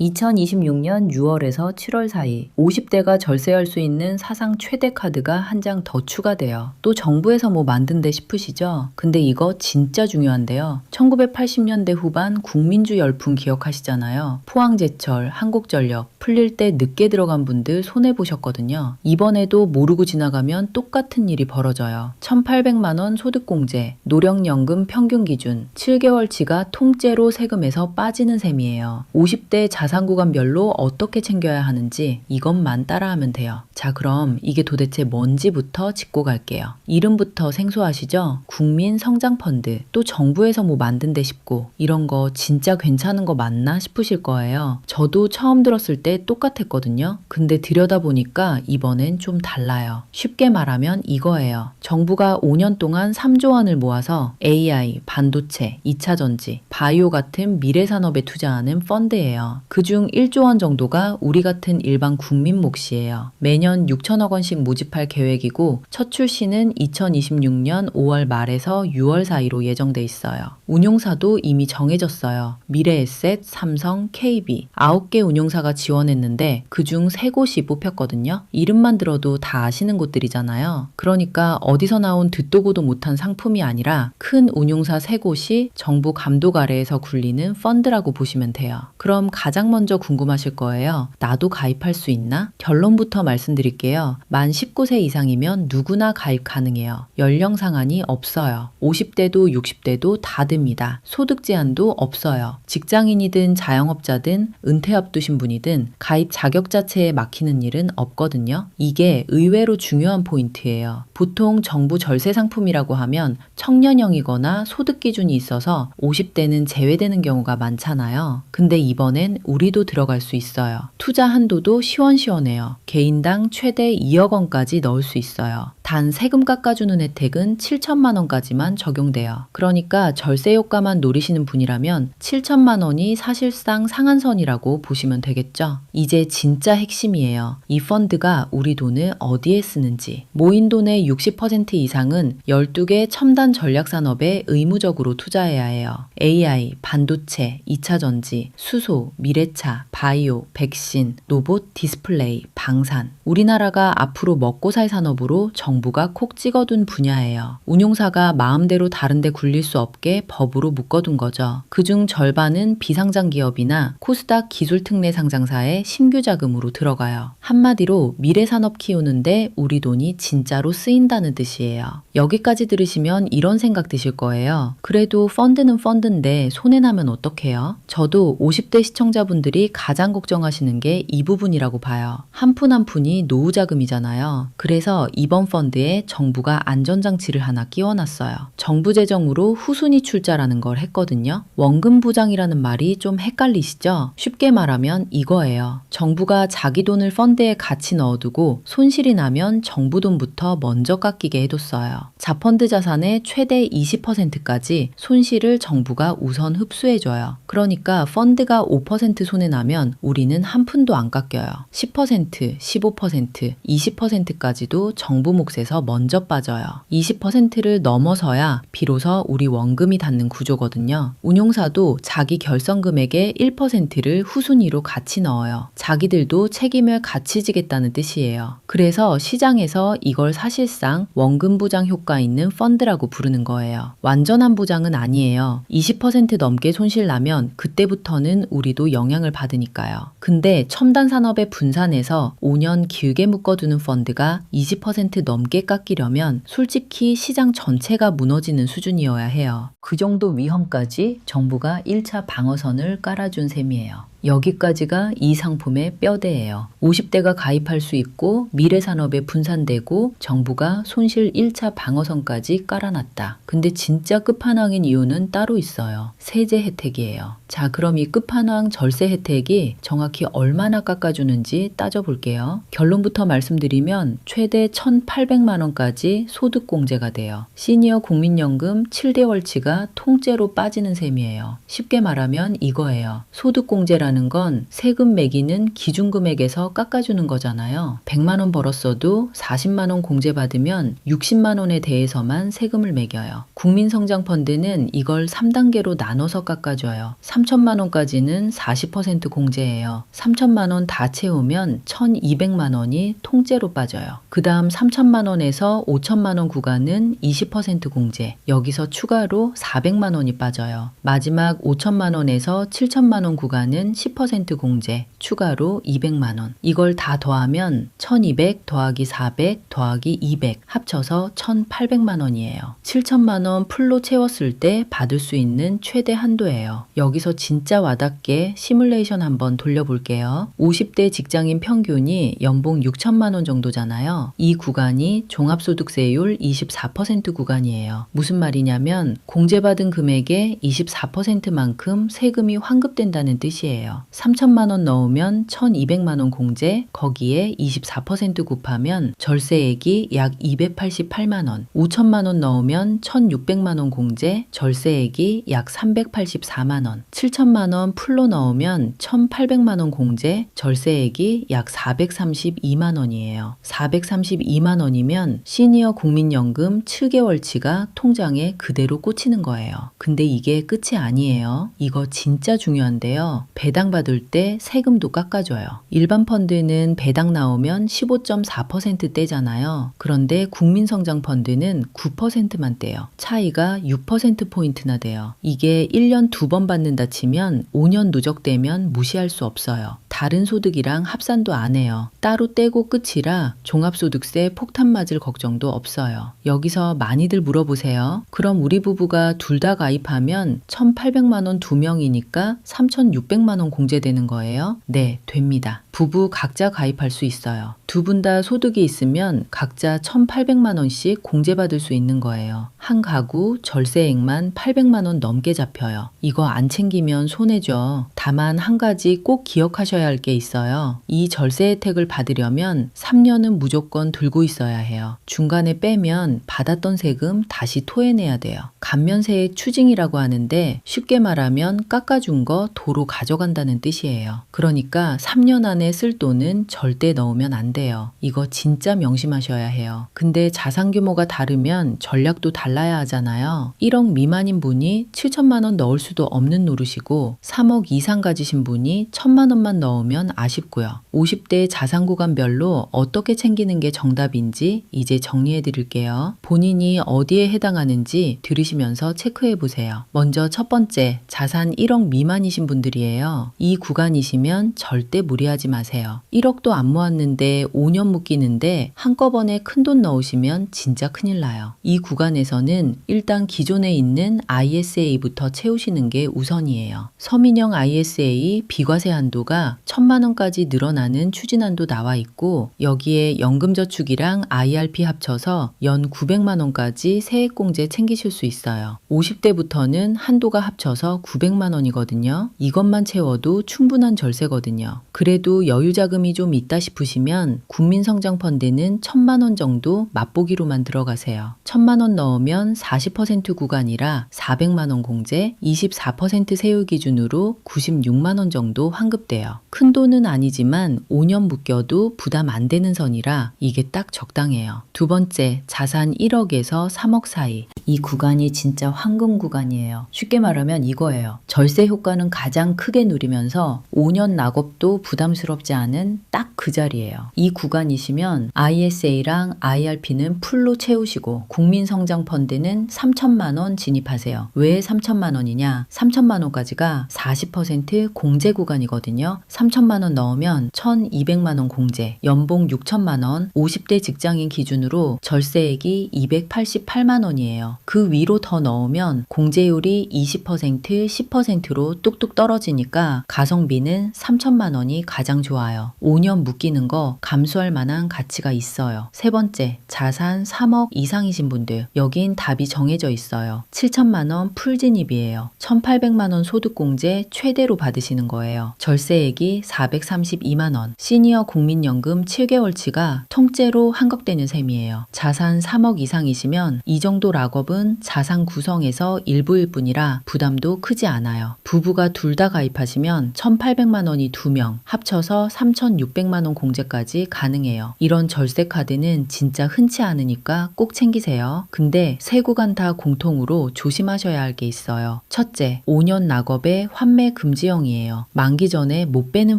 2026년 6월에서 7월 사이 50대가 절세할 수 있는 사상 최대 카드가 한 장 더 추가돼요. 또 정부에서 뭐 만든대 싶으시죠? 근데 이거 진짜 중요한데요. 1980년대 후반 국민주 열풍 기억하시잖아요. 포항제철, 한국전력 풀릴 때 늦게 들어간 분들 손해보셨거든요. 이번에도 모르고 지나가면 똑같은 일이 벌어져요. 1,800만 원 소득공제, 노령연금 평균 기준 7개월치가 통째로 세금에서 빠지는 셈이에요. 50대 자산구간별로 어떻게 챙겨야 하는지 이것만 따라하면 돼요. 자, 그럼 이게 도대체 뭔지부터 짚고 갈게요. 이름부터 생소하시죠? 국민성장펀드, 또 정부에서 뭐 만든대 싶고 이런 거 진짜 괜찮은 거 맞나 싶으실 거예요. 저도 처음 들었을 때 똑같았거든요. 근데 들여다보니까 이번엔 좀 달라요. 쉽게 말하면 이거예요. 정부가 5년 동안 3조 원을 모아서 AI, 반도체, 2차전지, 바이오 같은 미래산업에 투자하는 펀드예요. 그중 1조 원 정도가 우리 같은 일반 국민 몫이에요. 매년 6천억 원씩 모집할 계획이고 첫 출시는 2026년 5월 말에서 6월 사이로 예정돼 있어요. 운용사도 이미 정해졌어요. 미래에셋, 삼성, KB 9개 운용사가 지원했는데 그중 3곳이 뽑혔거든요. 이름만 들어도 다 아시는 곳들이잖아요. 그러니까 어디서 나온 듣도 보도 못한 상품이 아니라 큰 운용사 3곳이 정부 감독 아래에서 굴리는 펀드라고 보시면 돼요. 그럼 가장 먼저 궁금하실 거예요. 나도 가입할 수 있나? 결론부터 말씀드릴게요. 만 19세 이상이면 누구나 가입 가능해요. 연령 상한이 없어요. 50대도 60대도 다 됩니다. 소득 제한도 없어요. 직장인이든 자영업자든 은퇴 앞두신 분이든 가입 자격 자체에 막히는 일은 없거든요. 이게 의외로 중요한 포인트예요. 보통 정부 절세 상품이라고 하면 청년형이거나 소득 기준이 있어서 50대는 제외되는 경우가 많잖아요. 근데 이번엔 우리도 들어갈 수 있어요. 투자 한도도 시원시원해요. 개인당 최대 2억 원까지 넣을 수 있어요. 단 세금 깎아주는 혜택은 7천만 원까지만 적용돼요. 그러니까 절세 효과만 노리시는 분이라면 7천만 원이 사실상 상한선이라고 보시면 되겠죠. 이제 진짜 핵심이에요. 이 펀드가 우리 돈을 어디에 쓰는지. 모인 돈의 60% 이상은 12개 첨단 전략 산업에 의무적으로 투자해야 해요. AI, 반도체, 2차전지, 수소, 미래차, 바이오, 백신, 로봇, 디스플레이, 방산. 우리나라가 앞으로 먹고 살 산업으로 정부가 콕 찍어둔 분야예요. 운용사가 마음대로 다른데 굴릴 수 없게 법으로 묶어둔 거죠. 그중 절반은 비상장 기업이나 코스닥 기술특례 상장사의 신규 자금으로 들어가요. 한마디로 미래산업 키우는데 우리 돈이 진짜로 쓰인다는 뜻이에요. 여기까지 들으시면 이런 생각 드실 거예요. 그래도 펀드는 펀드인데 손해나면 어떡해요? 저도 50대 시청자분들이 가장 걱정하시는 게 이 부분이라고 봐요. 한 푼 한 푼이 노후 자금이잖아요. 그래서 이번 펀드에 정부가 안전장치를 하나 끼워놨어요. 정부 재정으로 후순위 출자라는 걸 했거든요. 원금 보장이라는 말이 좀 헷갈리시죠? 쉽게 말하면 이거예요. 정부가 자기 돈을 펀드에 같이 넣어두고 손실이 나면 정부 돈부터 먼저 깎이게 해뒀어요. 자펀드 자산의 최대 20%까지 손실을 정부가 우선 흡수해줘요. 그러니까 펀드가 5% 손해나면 우리는 한 푼도 안 깎여요. 10%, 15%, 20%까지도 정부 몫에서 먼저 빠져요. 20%를 넘어서야 비로소 우리 원금이 닿는 구조거든요. 운용사도 자기 결성 금액의 1%를 후순위로 같이 넣어요. 자기들도 책임을 같이 지겠다는 뜻이에요. 그래서 시장에서 이걸 사실상 원금 보장 효과 있는 펀드라고 부르는 거예요. 완전한 보장은 아니에요. 20% 넘게 손실 나면 그때부터는 우리도 영향을 받으니까요. 근데 첨단 산업에 분산해서 5년 길게 묶어두는 펀드가 20% 넘게 깎이려면 솔직히 시장 전체가 무너지는 수준이어야 해요. 그 정도 위험까지 정부가 1차 방어선을 깔아준 셈이에요. 여기까지가 이 상품의 뼈대예요. 50대가 가입할 수 있고 미래산업에 분산되고 정부가 손실 1차 방어선까지 깔아놨다. 근데 진짜 끝판왕인 이유는 따로 있어요. 세제 혜택이에요. 자, 그럼 이 끝판왕 절세 혜택이 정확히 얼마나 깎아주는지 따져볼게요. 결론부터 말씀드리면 최대 1,800만 원까지 소득공제가 돼요. 시니어 국민연금 7개월치가 통째로 빠지는 셈이에요. 쉽게 말하면 이거예요. 소득공제라는 건 세금 매기는 기준금액에서 깎아주는 거잖아요. 100만 원 벌었어도 40만 원 공제받으면 60만 원에 대해서만 세금을 매겨요. 국민성장펀드는 이걸 3단계로 나눠서 깎아줘요. 3천만 원까지는 40% 공제예요. 3천만 원 다 채우면 1,200만 원이 통째로 빠져요. 그 다음 3천만 원에서 5천만 원 구간은 20% 공제. 여기서 추가로 400만 원이 빠져요. 마지막 5천만 원에서 7천만 원 구간은 10% 공제. 추가로 200만 원. 이걸 다 더하면 1200 더하기 400 더하기 200 합쳐서 1800만 원이에요. 7천만 원 풀로 채웠을 때 받을 수 있는 최대 한도예요. 여기서 진짜 와닿게 시뮬레이션 한번 돌려볼게요. 50대 직장인 평균이 연봉 6천만 원 정도잖아요. 이 구간이 종합소득세율 24% 구간이에요. 무슨 말이냐면 공제받은 금액의 24%만큼 세금이 환급된다는 뜻이에요. 3천만 원 넣으면 1,200만 원 공제, 거기에 24% 곱하면 절세액이 약 288만 원. 5천만 원 넣으면 1,600만 원 공제, 절세액이 약 384만 원. 7천만 원 풀로 넣으면 1,800만 원 공제, 절세액이 약 432만 원이에요. 432만 원이면 시니어 국민연금 7개월치가 통장에 그대로 꽂히는 거예요. 근데 이게 끝이 아니에요. 이거 진짜 중요한데요. 배당 받을 때 세금도 깎아줘요. 일반 펀드는 배당 나오면 15.4% 떼잖아요. 그런데 국민성장펀드는 9%만 떼요. 차이가 6%포인트나 돼요. 이게 1년 2번 받는다 치면 5년 누적되면 무시할 수 없어요. 다른 소득이랑 합산도 안 해요. 따로 떼고 끝이라 종합소득세 폭탄 맞을 걱정도 없어요. 여기서 많이들 물어보세요. 그럼 우리 부부가 둘 다 가입하면 1,800만 원 2명이니까 3,600만 원 공제되는 거예요? 네, 됩니다. 부부 각자 가입할 수 있어요. 두 분 다 소득이 있으면 각자 1,800만 원씩 공제받을 수 있는 거예요. 한 가구 절세액만 800만 원 넘게 잡혀요. 이거 안 챙기면 손해죠. 다만 한 가지 꼭 기억하셔야 할 게 있어요. 이 절세 혜택을 받으려면 3년은 무조건 들고 있어야 해요. 중간에 빼면 받았던 세금 다시 토해내야 돼요. 감면세액 추징이라고 하는데 쉽게 말하면 깎아준 거 도로 가져간다는 뜻이에요. 그러니까 3년 안에 쓸 돈은 절대 넣으면 안 돼요. 이거 진짜 명심하셔야 해요. 근데 자산 규모가 다르면 전략도 달라야 하잖아요. 1억 미만인 분이 7천만 원 넣을 수도 없는 노릇이고 3억 이상 가지신 분이 1,000만 원만 넣으면 아쉽고요. 50대 자산 구간별로 어떻게 챙기는 게 정답인지 이제 정리해 드릴게요. 본인이 어디에 해당하는지 들으시면서 체크해 보세요. 먼저 첫 번째, 자산 1억 미만이신 분들이에요. 이 구간이시면 절대 무리하지 마세요. 1억도 안 모았는데 5년 묶이는데 한꺼번에 큰돈 넣으시면 진짜 큰일 나요. 이 구간에서는 일단 기존에 있는 ISA부터 채우시는 게 우선이에요. 서민형 ISA 비과세 한도가 1,000만 원까지 늘어나는 추진안도 나와 있고 여기에 연금저축이랑 IRP 합쳐서 연 900만 원까지 세액공제 챙기실 수 있어요. 50대부터는 한도가 합쳐서 900만 원이거든요. 이것만 채워도 충분한 절세거든요. 그래도 여유자금이 좀 있다 싶으시면 국민성장펀드는 1,000만 원 정도 맛보기로만 들어가세요. 1,000만 원 넣으면 40% 구간이라 400만 원 공제, 24% 세율 기준으로 96만 원 정도 환급돼요. 큰 돈은 아니지만 5년 묶여도 부담 안 되는 선이라 이게 딱 적당해요. 두 번째, 자산 1억에서 3억 사이. 이 구간이 진짜 황금 구간이에요. 쉽게 말하면 이거예요. 절세 효과는 가장 크게 누리면서 5년 낙업도 부담스럽지 않은 딱 그 자리예요. 이 구간이시면 ISA랑 IRP는 풀로 채우시고 국민성장펀드는 3천만 원 진입하세요. 왜 3천만 원이냐? 3천만 원까지가 40% 공제 구간이거든요. 3천만 원 넣으면 1,200만 원 공제, 연봉 6천만 원, 50대 직장인 기준으로 절세액이 288만 원이에요. 그 위로 더 넣으면 공제율이 20%, 10%로 뚝뚝 떨어지니까 가성비는 3천만 원이 가장 좋아요. 5년 묶이는 거 감수할 만한 가치가 있어요. 세 번째, 자산 3억 이상이신 분들. 여긴 답이 정해져 있어요. 7천만 원 풀진입이에요. 1,800만 원 소득공제 최대로 받으시는 거예요. 절세액이 432만 원. 시니어 국민연금 7개월치가 통째로 환급되는 셈이에요. 자산 3억 이상이시면 이 정도 락업은 방법은 자산 구성에서 일부일 뿐이라 부담도 크지 않아요. 부부가 둘 다 가입하시면 1,800만 원이 2명, 합쳐서 3,600만 원 공제까지 가능해요. 이런 절세 카드는 진짜 흔치 않으니까 꼭 챙기세요. 근데 세 구간 다 공통으로 조심하셔야 할 게 있어요. 첫째, 5년 낙업의 환매 금지형이에요. 만기 전에 못 빼는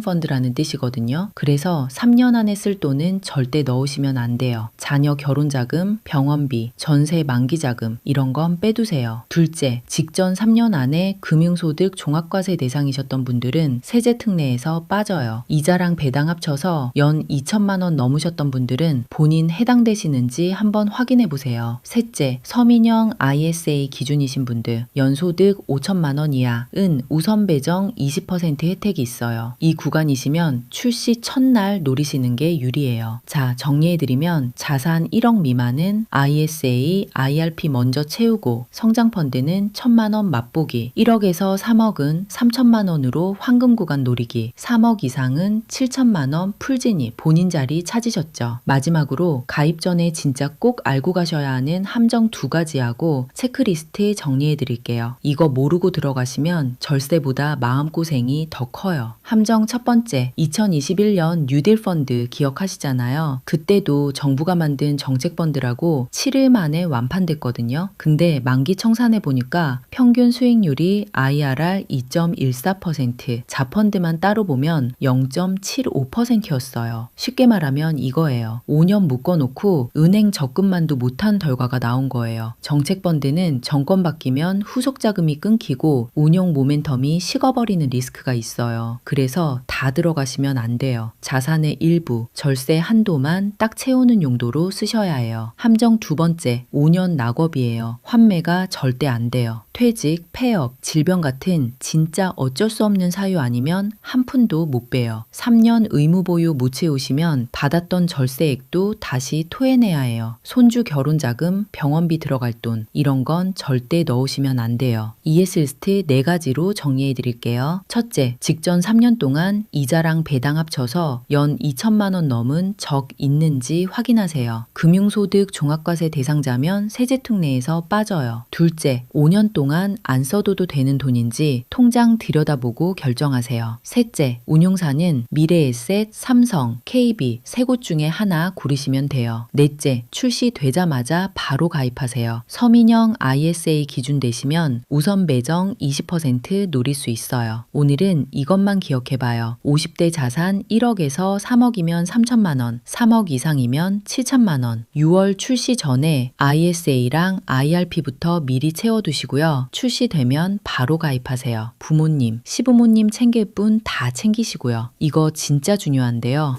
펀드라는 뜻이거든요. 그래서 3년 안에 쓸 돈은 절대 넣으시면 안 돼요. 자녀 결혼자금, 병원비, 전세 만기자금 이런 건 빼두세요. 둘째, 직전 3년 안에 금융소득 종합과세 대상이셨던 분들은 세제 특례에서 빠져요. 이자랑 배당 합쳐서 연 2천만 원 넘으셨던 분들은 본인 해당되시는지 한번 확인해 보세요. 셋째, 서민형 ISA 기준이신 분들, 연소득 5천만 원 이하은 우선 배정 20% 혜택이 있어요. 이 구간이시면 출시 첫날 노리시는 게 유리해요. 자, 정리해드리면 자산 1억 미만은 ISA, IRP 먼저 채우고 성장펀드는 1,000만 원 맛보기, 1억에서 3억은 3천만 원으로 황금 구간 노리기, 3억 이상은 7천만 원 풀진입, 본인 자리 찾으셨죠. 마지막으로 가입 전에 진짜 꼭 알고 가셔야 하는 함정 2가지하고 체크리스트 정리해 드릴게요. 이거 모르고 들어가시면 절세보다 마음고생이 더 커요. 함정 첫 번째, 2021년 뉴딜 펀드 기억하시잖아요. 그때도 정부가 만든 정책펀드라고 7일 만에 완판됐거든요. 근데 만기 청산해 보니까 평균 수익률이 IRR 2.14%, 자펀드만 따로 보면 0.75%였어요. 쉽게 말하면 이거예요. 5년 묶어놓고 은행 적금만도 못한 결과가 나온 거예요. 정책펀드는 정권 바뀌면 후속 자금이 끊기고 운용 모멘텀이 식어버리는 리스크가 있어요. 그래서 다 들어가시면 안 돼요. 자산의 일부, 절세 한도만 딱 채우는 용도로 쓰셔야 해요. 함정 두 번째, 5년 낙업이에요. 환매가 절대 안 돼요. 퇴직, 폐업, 질병 같은 진짜 어쩔 수 없는 사유 아니면 한 푼도 못 빼요. 3년 의무 보유 못 채우시면 받았던 절세액도 다시 토해내야 해요. 손주 결혼자금, 병원비 들어갈 돈 이런 건 절대 넣으시면 안 돼요. ES 리스트 4가지로 정리해 드릴게요. 첫째, 직전 3년 동안 이자랑 배당 합쳐서 연 2천만 원 넘은 적 있는지 확인하세요. 금융소득 종합과세 대상자면 세제특례에서 빠져요. 둘째, 5년 동안 안 써둬도 되는 돈인지 통장 들여다보고 결정하세요. 셋째, 운용사는 미래에셋, 삼성, KB 세 곳 중에 하나 고르시면 돼요. 넷째, 출시되자마자 바로 가입하세요. 서민형 ISA 기준 되시면 우선 배정 20% 노릴 수 있어요. 오늘은 이것만 기억해봐요. 50대 자산 1억에서 3억이면 3천만 원, 3억 이상이면 7천만 원. 6월 출시 전에 ISA랑 IRP부터 미리 채워두시고요. 출시되면 바로 가입하세요. 부모님, 시부모님 챙길 분 다 챙기시고요. 이거 진짜 중요한데요.